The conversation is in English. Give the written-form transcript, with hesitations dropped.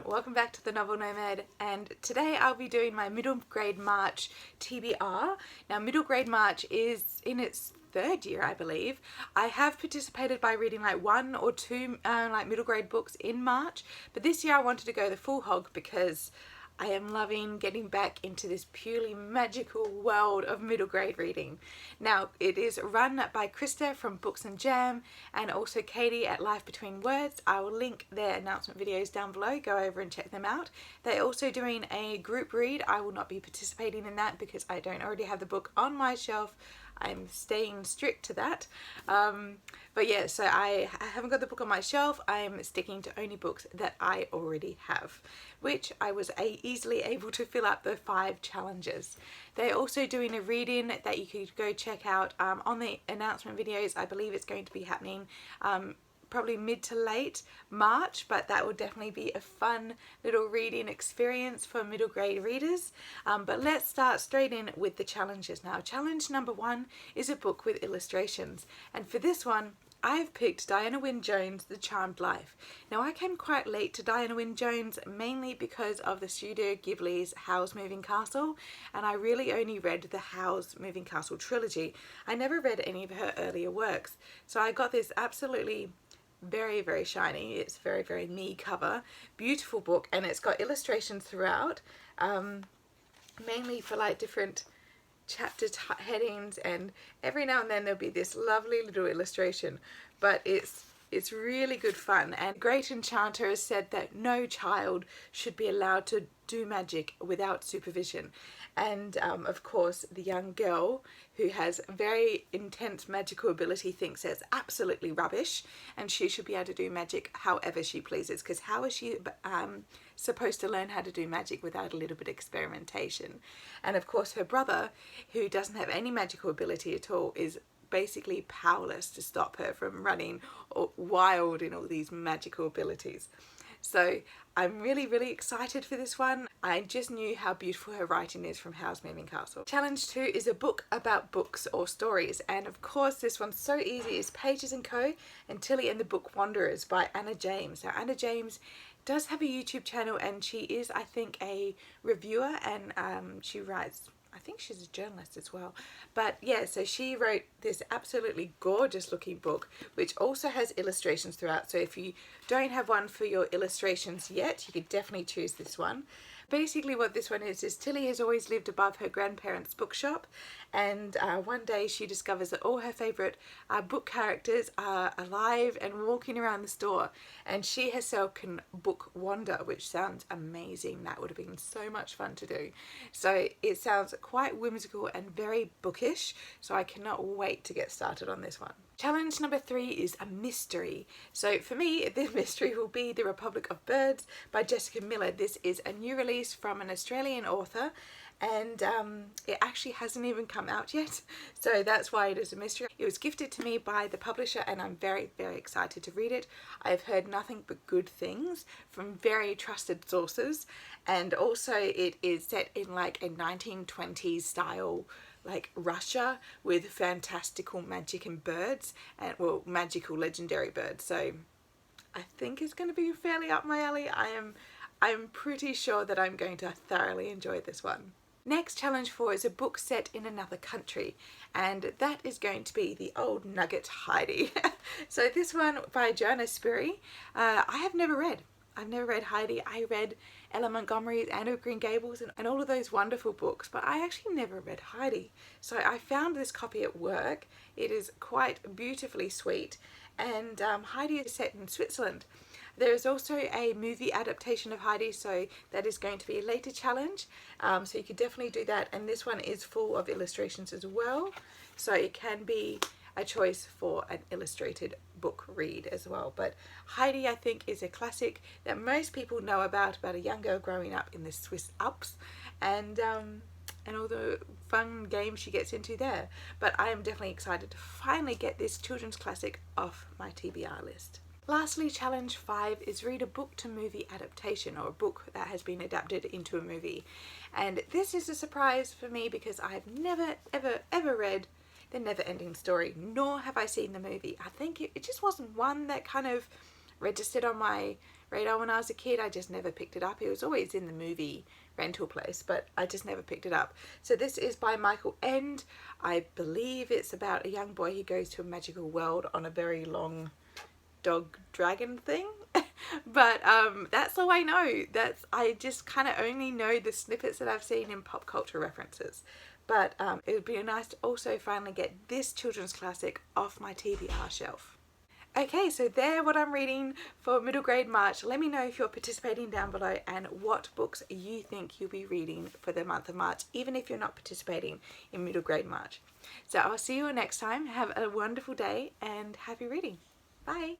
welcome back to the Novel Nomad, and today I'll be doing my middle grade March TBR. Now middle grade March is in its third year, I believe. I have participated by reading like one or two like middle grade books in March, but this year I wanted to go the full hog because I am loving getting back into this purely magical world of middle grade reading. Now, it is run by Krista from Books and Jam and also Katie at Life Between Words. I will link their announcement videos down below. Go over and check them out. They're also doing a group read. I will not be participating in that because I don't already have the book on my shelf. I'm staying strict to that. But yeah, so I haven't got the book on my shelf. I'm sticking to only books that I already have, which I was easily able to fill up the 5 challenges. They're also doing a read-in that you could go check out on the announcement videos. I believe it's going to be happening probably mid to late March, but that will definitely be a fun little reading experience for middle grade readers. But let's start straight in with the challenges now. Challenge number 1 is a book with illustrations, and for this one I've picked Diana Wynne Jones' The Charmed Life. Now I came quite late to Diana Wynne Jones mainly because of the Studio Ghibli's Howl's Moving Castle, and I really only read the Howl's Moving Castle trilogy. I never read any of her earlier works, so I got this absolutely very shiny, it's very me cover, beautiful book, and it's got illustrations throughout, mainly for like different chapter headings, and every now and then there'll be this lovely little illustration, but it's really good fun. And great enchanter has said that no child should be allowed to do magic without supervision, and of course the young girl who has very intense magical ability thinks it's absolutely rubbish and she should be able to do magic however she pleases, because how is she supposed to learn how to do magic without a little bit of experimentation? And of course her brother, who doesn't have any magical ability at all, is basically powerless to stop her from running wild in all these magical abilities. So I'm really excited for this one. I just knew how beautiful her writing is from Howl's Moving Castle. Challenge 2 is a book about books or stories, and of course this one's so easy. It's Pages & Co. and Tilly and the Book Wanderers by Anna James. Now Anna James does have a YouTube channel, and she is, I think, a reviewer, and she writes, I think she's a journalist as well. But yeah, so she wrote this absolutely gorgeous looking book, which also has illustrations throughout. So if you don't have one for your illustrations yet, you could definitely choose this one. Basically what this one is Tilly has always lived above her grandparents' bookshop, and one day she discovers that all her favourite book characters are alive and walking around the store, and she herself can book wander, which sounds amazing. That would have been so much fun to do. So it sounds quite whimsical and very bookish, so I cannot wait to get started on this one. Challenge number 3 is a mystery. So for me, the mystery will be The Republic of Birds by Jessica Miller. This is a new release from an Australian author, and it actually hasn't even come out yet, so that's why it is a mystery. It was gifted to me by the publisher, and I'm very excited to read it. I've heard nothing but good things from very trusted sources, and also it is set in like a 1920s style, like Russia, with fantastical magic and birds, and well, magical legendary birds. So I think it's going to be fairly up my alley. I'm pretty sure that I'm going to thoroughly enjoy this one. Next, challenge 4 is a book set in another country, and that is going to be The Old Nugget Heidi. So this one by Joanna Spurry, I've never read Heidi. I read Ella Montgomery's Anne of Green Gables and all of those wonderful books, but I actually never read Heidi. So I found this copy at work. It is quite beautifully sweet, and Heidi is set in Switzerland. There is also a movie adaptation of Heidi, so that is going to be a later challenge. So you could definitely do that, and this one is full of illustrations as well, so it can be a choice for an illustrated book read as well. But Heidi, I think, is a classic that most people know about a young girl growing up in the Swiss Alps, and all the fun games she gets into there. But I am definitely excited to finally get this children's classic off my TBR list. Lastly, challenge 5 is read a book to movie adaptation, or a book that has been adapted into a movie. And this is a surprise for me because I've never ever read The Never-Ending Story, nor have I seen the movie. I think it just wasn't one that kind of registered on my radar when I was a kid. I just never picked it up. It was always in the movie rental place, but I just never picked it up. So this is by Michael End. I believe it's about a young boy who goes to a magical world on a very long dog dragon thing. But that's all I know. I just kind of only know the snippets that I've seen in pop culture references. But it would be nice to also finally get this children's classic off my TBR shelf. Okay, so they're what I'm reading for middle grade March. Let me know if you're participating down below and what books you think you'll be reading for the month of March, even if you're not participating in middle grade March. So I'll see you all next time. Have a wonderful day and happy reading. Bye.